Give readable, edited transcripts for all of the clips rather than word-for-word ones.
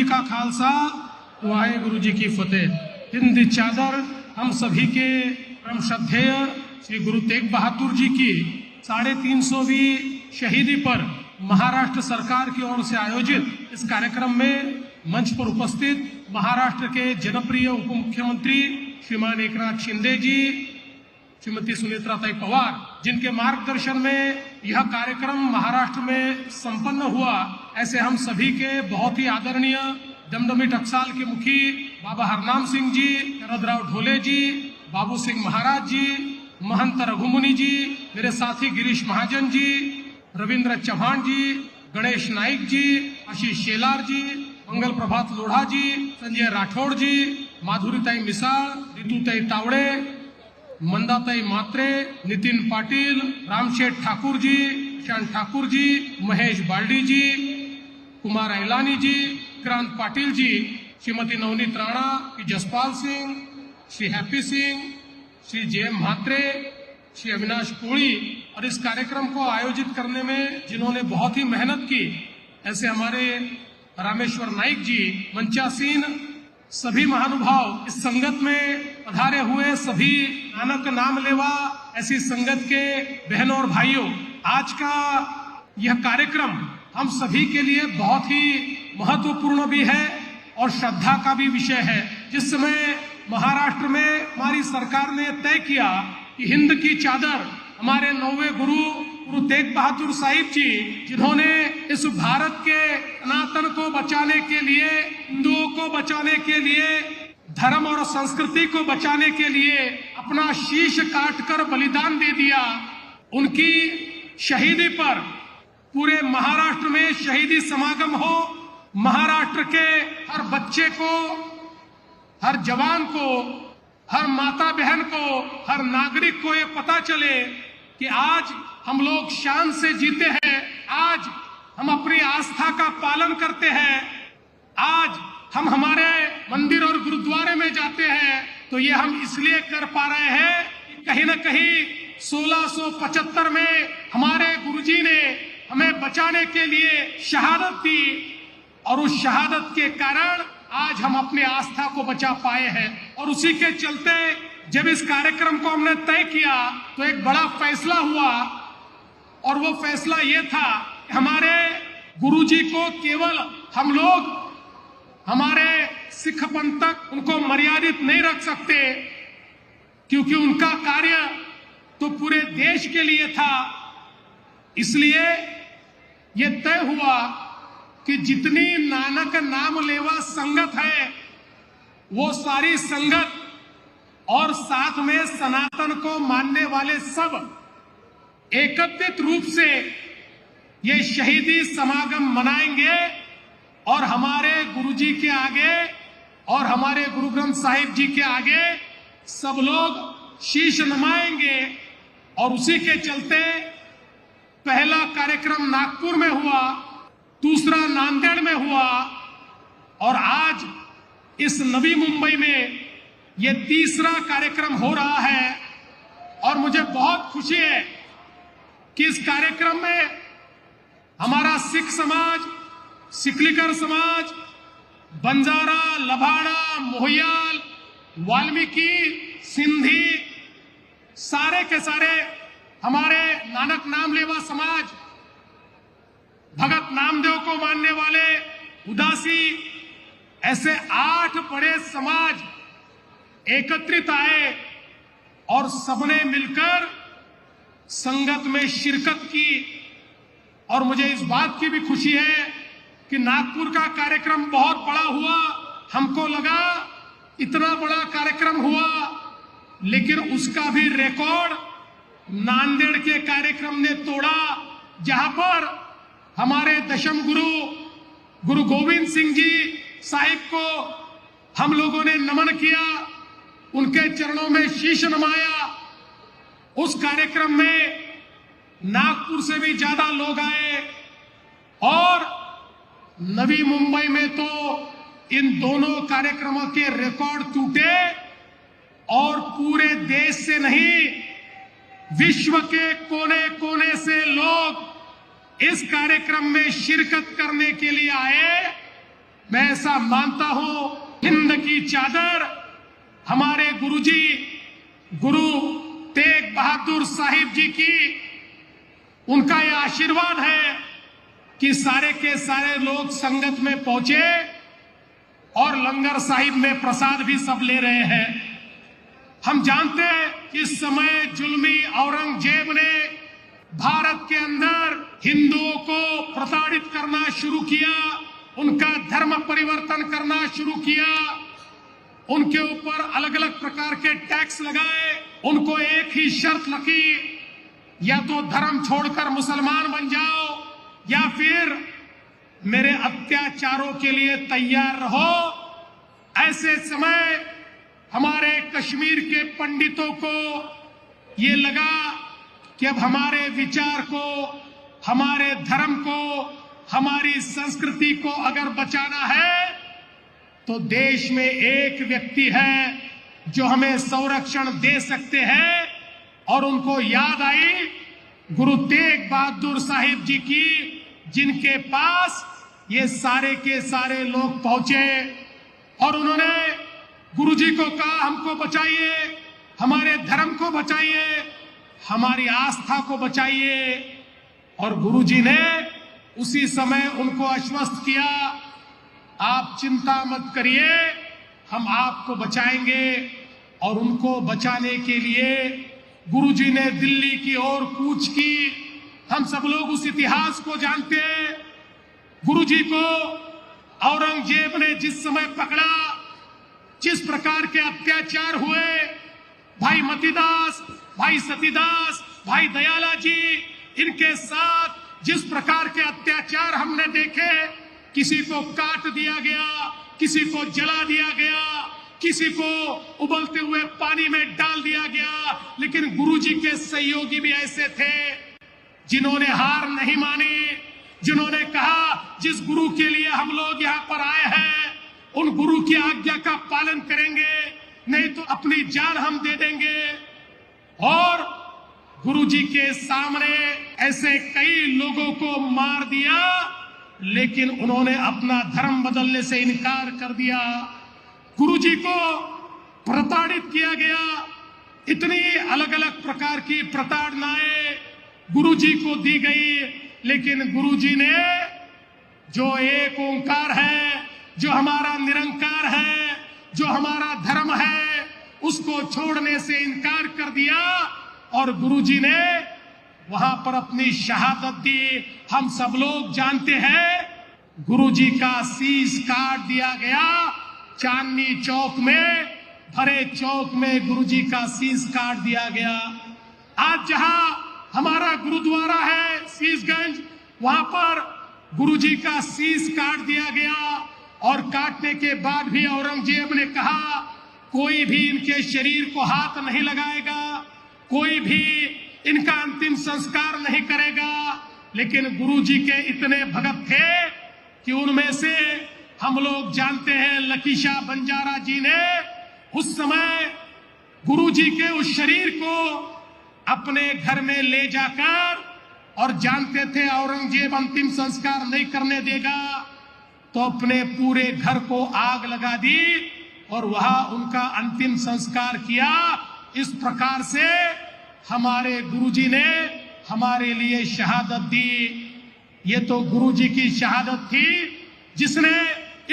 का खालसा, वाहेगुरु जी की फतेह। हिंद चादर हम सभी के परम श्रद्धेय श्री गुरु तेग बहादुर जी की 350वीं शहीदी पर महाराष्ट्र सरकार की ओर से आयोजित इस कार्यक्रम में मंच पर उपस्थित महाराष्ट्र के जनप्रिय उप मुख्यमंत्री श्रीमान एकनाथ शिंदे जी, श्रीमती सुनेत्राताई पवार, जिनके मार्गदर्शन में यह कार्यक्रम महाराष्ट्र में संपन्न हुआ, ऐसे हम सभी के बहुत ही आदरणीय दमदमी टकसाल के मुखी बाबा हरनाम सिंह जी, शरदराव ढोले जी, बाबू सिंह महाराज जी, महंत रघुमुनि जी, मेरे साथी गिरीश महाजन जी, रविंद्र चौहान जी, गणेश नाइक जी, आशीष शेलार जी, मंगल प्रभात लोढ़ा जी, संजय राठौड़ जी, माधुरीताई मिसाळ, रितुताई तावड़े, मंदाताई मात्रे, नितिन पाटिल, रामशेठ ठाकुर जी, शान ठाकुर जी, महेश बाल्डी जी, कुमार ऐलानी जी, क्रांत पाटिल जी, श्रीमती नवनीत राणा, जसपाल सिंह, श्री हैप्पी सिंह, श्री जयम म्हात्रे, श्री अविनाश कोड़ी, और इस कार्यक्रम को आयोजित करने में जिन्होंने बहुत ही मेहनत की, ऐसे हमारे रामेश्वर नाइक जी, मंचासीन सभी महानुभाव, इस संगत में पधारे हुए सभी नानक नाम लेवा ऐसी संगत के बहनों और भाइयों, आज का यह कार्यक्रम हम सभी के लिए बहुत ही महत्वपूर्ण भी है और श्रद्धा का भी विषय है। जिस समय महाराष्ट्र में हमारी सरकार ने तय किया कि हिंद की चादर हमारे 9वें गुरु तेग बहादुर साहिब जी, जिन्होंने इस भारत के सनातन को बचाने के लिए, हिंदुओं को बचाने के लिए, धर्म और संस्कृति को बचाने के लिए अपना शीश काटकर बलिदान दे दिया, उनकी शहीदी पर पूरे महाराष्ट्र में शहीदी समागम हो, महाराष्ट्र के हर बच्चे को, हर जवान को, हर माता बहन को, हर नागरिक को ये पता चले कि आज हम लोग शान से जीते हैं, आज हम अपनी आस्था का पालन करते हैं, आज हम हमारे मंदिर और गुरुद्वारे में जाते हैं, तो ये हम इसलिए कर पा रहे हैं कि कहीं न कहीं 1675 में हमारे गुरुजी ने हमें बचाने के लिए शहादत दी, और उस शहादत के कारण आज हम अपनी आस्था को बचा पाए हैं। और उसी के चलते जब इस कार्यक्रम को हमने तय किया तो एक बड़ा फैसला हुआ, और वो फैसला ये था कि हमारे गुरुजी को केवल हम लोग हमारे सिख पंथ तक उनको मर्यादित नहीं रख सकते, क्योंकि उनका कार्य तो पूरे देश के लिए था। इसलिए ये तय हुआ कि जितनी नानक नाम लेवा संगत है, वो सारी संगत और साथ में सनातन को मानने वाले सब एकत्रित रूप से ये शहीदी समागम मनाएंगे, और हमारे गुरुजी के आगे और हमारे गुरु ग्रंथ साहिब जी के आगे सब लोग शीश नमाएंगे। और उसी के चलते पहला कार्यक्रम नागपुर में हुआ, दूसरा नांदेड़ में हुआ, और आज इस नवी मुंबई में ये तीसरा कार्यक्रम हो रहा है। और मुझे बहुत खुशी है कि इस कार्यक्रम में हमारा सिख समाज, सिकलीकर समाज, बंजारा, लभाड़ा, मोहियाल, वाल्मीकि, सिंधी, सारे के सारे हमारे नानक नाम लेवा समाज, भगत नामदेव को मानने वाले उदासी, ऐसे 8 बड़े समाज एकत्रित आए और सबने मिलकर संगत में शिरकत की। और मुझे इस बात की भी खुशी है कि नागपुर का कार्यक्रम बहुत बड़ा हुआ। हमको लगा इतना बड़ा कार्यक्रम हुआ, लेकिन उसका भी रिकॉर्ड नांदेड़ के कार्यक्रम ने तोड़ा, जहां पर हमारे दशम गुरु गोविंद सिंह जी साहिब को हम लोगों ने नमन किया, उनके चरणों में शीश नमाया। उस कार्यक्रम में नागपुर से भी ज्यादा लोग आए, और नवी मुंबई में तो इन दोनों कार्यक्रमों के रिकॉर्ड टूटे, और पूरे देश से नहीं, विश्व के कोने कोने से लोग इस कार्यक्रम में शिरकत करने के लिए आए। मैं ऐसा मानता हूं, हिंद की चादर हमारे गुरुजी गुरु तेग बहादुर साहिब जी की, उनका यह आशीर्वाद है कि सारे के सारे लोग संगत में पहुंचे और लंगर साहिब में प्रसाद भी सब ले रहे हैं। हम जानते हैं कि इस समय जुल्मी औरंगजेब ने भारत के अंदर हिंदुओं को प्रताड़ित करना शुरू किया, उनका धर्म परिवर्तन करना शुरू किया, उनके ऊपर अलग अलग प्रकार के टैक्स लगाए, उनको एक ही शर्त लगी, या तो धर्म छोड़कर मुसलमान बन जाओ या फिर मेरे अत्याचारों के लिए तैयार रहो। ऐसे समय हमारे कश्मीर के पंडितों को ये लगा कि अब हमारे विचार को, हमारे धर्म को, हमारी संस्कृति को अगर बचाना है तो देश में एक व्यक्ति है जो हमें संरक्षण दे सकते हैं, और उनको याद आई गुरु तेग बहादुर साहिब जी की, जिनके पास ये सारे के सारे लोग पहुंचे और उन्होंने गुरुजी को कहा, हमको बचाइए, हमारे धर्म को बचाइए, हमारी आस्था को बचाइए। और गुरुजी ने उसी समय उनको आश्वस्त किया, आप चिंता मत करिए, हम आपको बचाएंगे। और उनको बचाने के लिए गुरुजी ने दिल्ली की ओर कूच की। हम सब लोग उस इतिहास को जानते हैं। गुरुजी को औरंगजेब ने जिस समय पकड़ा, जिस प्रकार के अत्याचार हुए, भाई मतीदास, भाई सतीदास, भाई दयाला जी, इनके साथ जिस प्रकार के अत्याचार हमने देखे, किसी को काट दिया गया, किसी को जला दिया गया, किसी को उबलते हुए पानी में डाल दिया गया। लेकिन गुरुजी के सहयोगी भी ऐसे थे जिन्होंने हार नहीं मानी, जिन्होंने कहा जिस गुरु के लिए हम लोग यहाँ पर आए हैं उन गुरु की आज्ञा का पालन करेंगे, नहीं तो अपनी जान हम दे देंगे। और गुरुजी के सामने ऐसे कई लोगों को मार दिया, लेकिन उन्होंने अपना धर्म बदलने से इनकार कर दिया। गुरुजी को प्रताड़ित किया गया, इतनी अलग अलग प्रकार की प्रताड़नाएं गुरुजी को दी गई, लेकिन गुरुजी ने जो एक ओंकार है, जो हमारा निरंकार है, जो हमारा धर्म है, उसको छोड़ने से इनकार कर दिया और गुरुजी ने वहां पर अपनी शहादत दी। हम सब लोग जानते हैं गुरुजी का शीश काट दिया गया चांदनी चौक में, भरे चौक में गुरुजी का शीश काट दिया गया। आज जहां हमारा गुरुद्वारा है शीशगंज, वहां पर गुरुजी का शीश काट दिया गया। और काटने के बाद भी औरंगजेब ने कहा कोई भी इनके शरीर को हाथ नहीं लगाएगा, कोई भी इनका अंतिम संस्कार नहीं करेगा। लेकिन गुरुजी के इतने भगत थे कि उनमें से हम लोग जानते हैं लकीशा बंजारा जी ने उस समय गुरुजी के उस शरीर को अपने घर में ले जाकर, और जानते थे औरंगजेब अंतिम संस्कार नहीं करने देगा, तो अपने पूरे घर को आग लगा दी और वहां उनका अंतिम संस्कार किया। इस प्रकार से हमारे गुरुजी ने हमारे लिए शहादत दी। ये तो गुरुजी की शहादत थी जिसने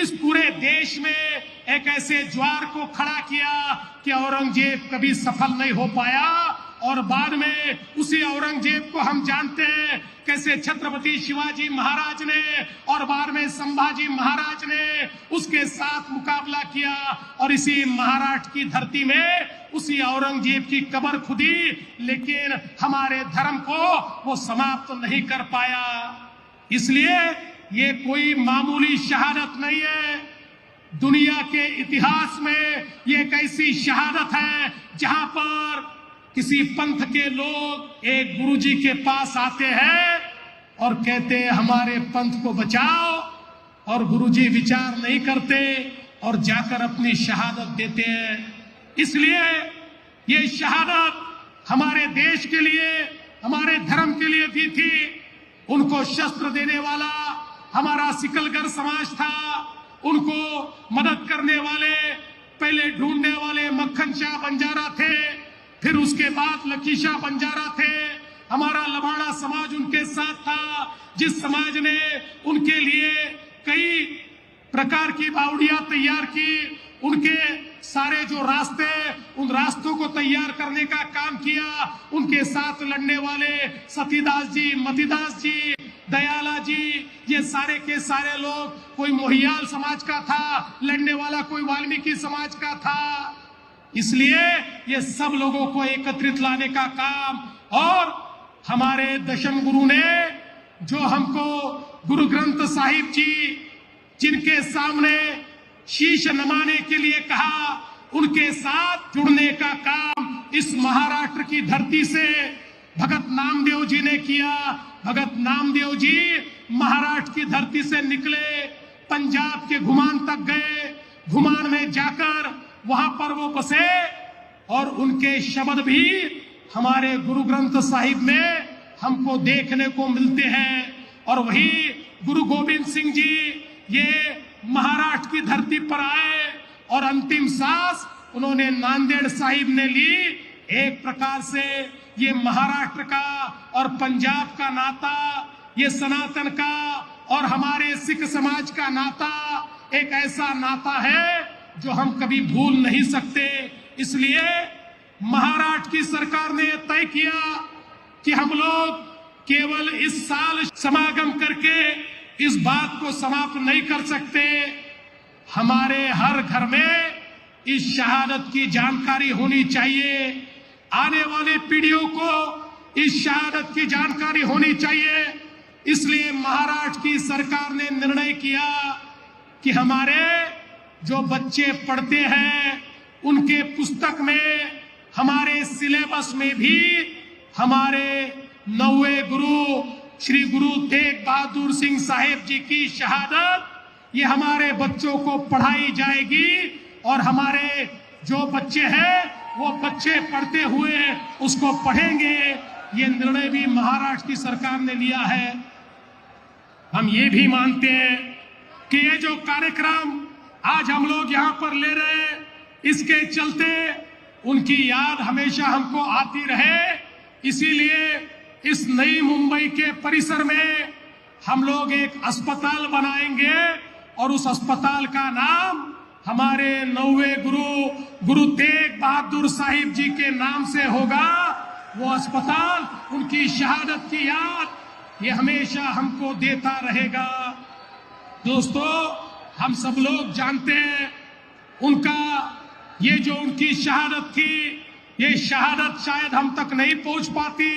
इस पूरे देश में एक ऐसे ज्वार को खड़ा किया कि औरंगजेब कभी सफल नहीं हो पाया। और बाद में उसी औरंगजेब को हम जानते हैं कैसे छत्रपति शिवाजी महाराज ने और बाद में संभाजी महाराज ने उसके साथ मुकाबला किया, और इसी महाराष्ट्र की धरती में उसी औरंगजेब की कब्र खुदी, लेकिन हमारे धर्म को वो समाप्त नहीं कर पाया। इसलिए ये कोई मामूली शहादत नहीं है। दुनिया के इतिहास में ये एक ऐसी शहादत है जहां पर किसी पंथ के लोग एक गुरुजी के पास आते हैं और कहते हैं हमारे पंथ को बचाओ, और गुरुजी विचार नहीं करते और जाकर अपनी शहादत देते हैं। इसलिए ये शहादत हमारे देश के लिए, हमारे धर्म के लिए दी थी। उनको शस्त्र देने वाला हमारा सिकलगर समाज था, उनको मदद करने वाले पहले ढूंढने वाले मक्खन शाह बंजारा थे, फिर उसके बाद लकी शाह बंजारा थे। हमारा लबाड़ा समाज उनके साथ था, जिस समाज ने उनके लिए कई प्रकार की बावड़ियां तैयार की, उनके सारे जो रास्ते, उन रास्तों को तैयार करने का काम किया। उनके साथ लड़ने वाले सतीदास जी, मतीदास जी, दयाला जी, ये सारे के सारे लोग, कोई मोहियाल समाज का था, लड़ने वाला कोई वाल्मीकि समाज का था। इसलिए ये सब लोगों को एकत्रित लाने का काम, और हमारे दशम गुरु ने जो हमको गुरु ग्रंथ साहिब जी जिनके सामने शीश नमाने के लिए कहा, उनके साथ जुड़ने का काम इस महाराष्ट्र की धरती से भगत नामदेव जी ने किया। भगत नामदेव जी महाराष्ट्र की धरती से निकले, पंजाब के घुमान तक गए, घुमान में जाकर वहां पर वो बसे, और उनके शब्द भी हमारे गुरु ग्रंथ साहिब में हमको देखने को मिलते हैं। और वही गुरु गोविंद सिंह जी ये महाराष्ट्र की धरती पर आए और अंतिम सांस उन्होंने नांदेड़ साहिब ने ली। एक प्रकार से ये महाराष्ट्र का और पंजाब का नाता, ये सनातन का और हमारे सिख समाज का नाता एक ऐसा नाता है जो हम कभी भूल नहीं सकते। इसलिए महाराष्ट्र की सरकार ने तय किया कि हम लोग केवल इस साल समागम करके इस बात को समाप्त नहीं कर सकते, हमारे हर घर में इस शहादत की जानकारी होनी चाहिए। आने वाली पीढ़ियों को इस शहादत की जानकारी होनी चाहिए। इसलिए महाराष्ट्र की सरकार ने निर्णय किया कि हमारे जो बच्चे पढ़ते हैं उनके पुस्तक में, हमारे सिलेबस में भी हमारे 9वें गुरु श्री गुरु तेग बहादुर सिंह साहिब जी की शहादत ये हमारे बच्चों को पढ़ाई जाएगी, और हमारे जो बच्चे हैं वो बच्चे पढ़ते हुए उसको पढ़ेंगे। ये निर्णय भी महाराष्ट्र की सरकार ने लिया है। हम ये भी मानते हैं कि ये जो कार्यक्रम आज हम लोग यहाँ पर ले रहे हैं, इसके चलते उनकी याद हमेशा हमको आती रहे। इसीलिए इस नई मुंबई के परिसर में हम लोग एक अस्पताल बनाएंगे, और उस अस्पताल का नाम हमारे 9वें गुरु गुरु तेग बहादुर साहिब जी के नाम से होगा। वो अस्पताल उनकी शहादत की याद ये हमेशा हमको देता रहेगा। दोस्तों, हम सब लोग जानते हैं उनका ये जो उनकी शहादत थी, ये शहादत शायद हम तक नहीं पहुंच पाती,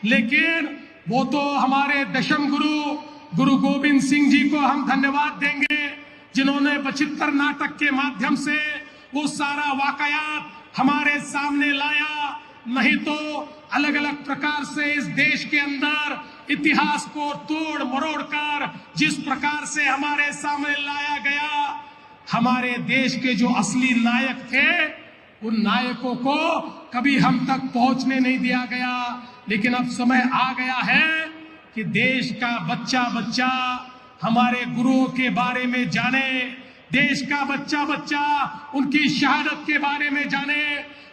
लेकिन वो तो हमारे दशम गुरु गुरु गोविंद सिंह जी को हम धन्यवाद देंगे, जिन्होंने बचित्तर नाटक के माध्यम से वो सारा वाकयात हमारे सामने लाया। नहीं तो अलग अलग प्रकार से इस देश के अंदर इतिहास को तोड़ मरोड़ कर जिस प्रकार से हमारे सामने लाया गया, हमारे देश के जो असली नायक थे उन नायकों को कभी हम तक पहुंचने नहीं दिया गया। लेकिन अब समय आ गया है कि देश का बच्चा बच्चा हमारे गुरुओं के बारे में जाने, देश का बच्चा बच्चा उनकी शहादत के बारे में जाने।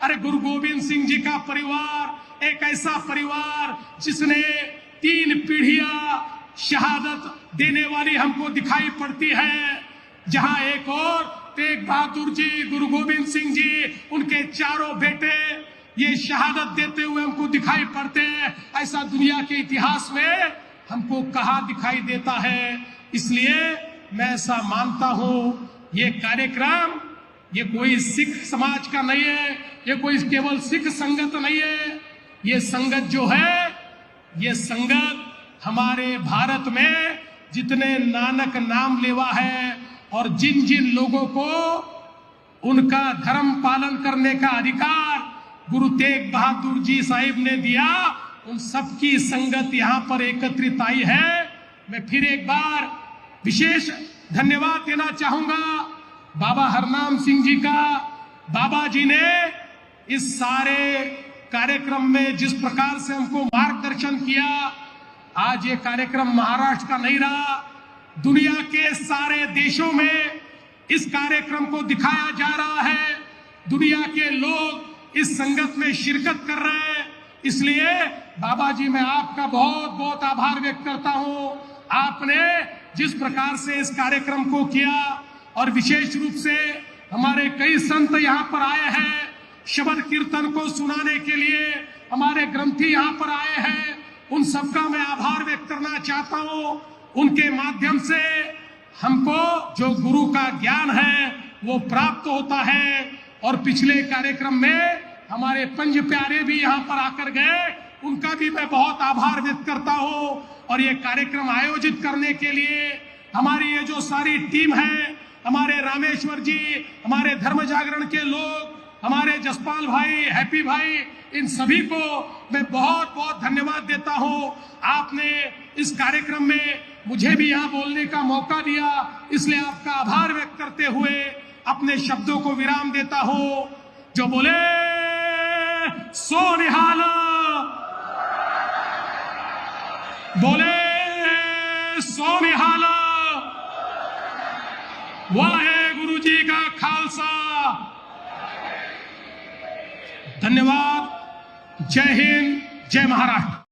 अरे गुरु गोविंद सिंह जी का परिवार एक ऐसा परिवार जिसने 3 पीढ़ियां शहादत देने वाली हमको दिखाई पड़ती है, जहां एक और तेग बहादुर जी, गुरु गोविंद सिंह जी, उनके चारों बेटे ये शहादत देते हुए हमको दिखाई पड़ते हैं। ऐसा दुनिया के इतिहास में हमको कहाँ दिखाई देता है। इसलिए मैं ऐसा मानता हूं, ये कार्यक्रम ये कोई सिख समाज का नहीं है, ये कोई केवल सिख संगत नहीं है। ये संगत जो है, ये संगत हमारे भारत में जितने नानक नाम लेवा है और जिन जिन लोगों को उनका धर्म पालन करने का अधिकार गुरु तेग बहादुर जी साहिब ने दिया, उन सबकी संगत यहाँ पर एकत्रित आई है। मैं फिर एक बार विशेष धन्यवाद देना चाहूंगा बाबा हरनाम सिंह जी का। बाबा जी ने इस सारे कार्यक्रम में जिस प्रकार से हमको मार्गदर्शन किया, आज ये कार्यक्रम महाराष्ट्र का नहीं रहा, दुनिया के सारे देशों में इस कार्यक्रम को दिखाया जा रहा है, दुनिया के लोग इस संगत में शिरकत कर रहे हैं। इसलिए बाबा जी मैं आपका बहुत बहुत आभार व्यक्त करता हूं। आपने जिस प्रकार से इस कार्यक्रम को किया और विशेष रूप से हमारे कई संत यहाँ पर आए हैं शबद कीर्तन को सुनाने के लिए, हमारे ग्रंथी यहाँ पर आए हैं, उन सबका मैं आभार व्यक्त करना चाहता हूँ। उनके माध्यम से हमको जो गुरु का ज्ञान है वो प्राप्त होता है। और पिछले कार्यक्रम में हमारे पंज प्यारे भी यहाँ पर आकर गए, उनका भी मैं बहुत आभार व्यक्त करता हूँ। और ये कार्यक्रम आयोजित करने के लिए हमारी ये जो सारी टीम है, हमारे रामेश्वर जी, हमारे धर्म जागरण के लोग, हमारे जसपाल भाई, हैप्पी भाई, इन सभी को मैं बहुत बहुत धन्यवाद देता हूं। आपने इस कार्यक्रम में मुझे भी यहाँ बोलने का मौका दिया, इसलिए आपका आभार व्यक्त करते हुए अपने शब्दों को विराम देता हूं। जो बोले सो निहाल, बोले सो निहाल, वाहे गुरु जी का खालसा। धन्यवाद। जय हिंद, जय महाराष्ट्र।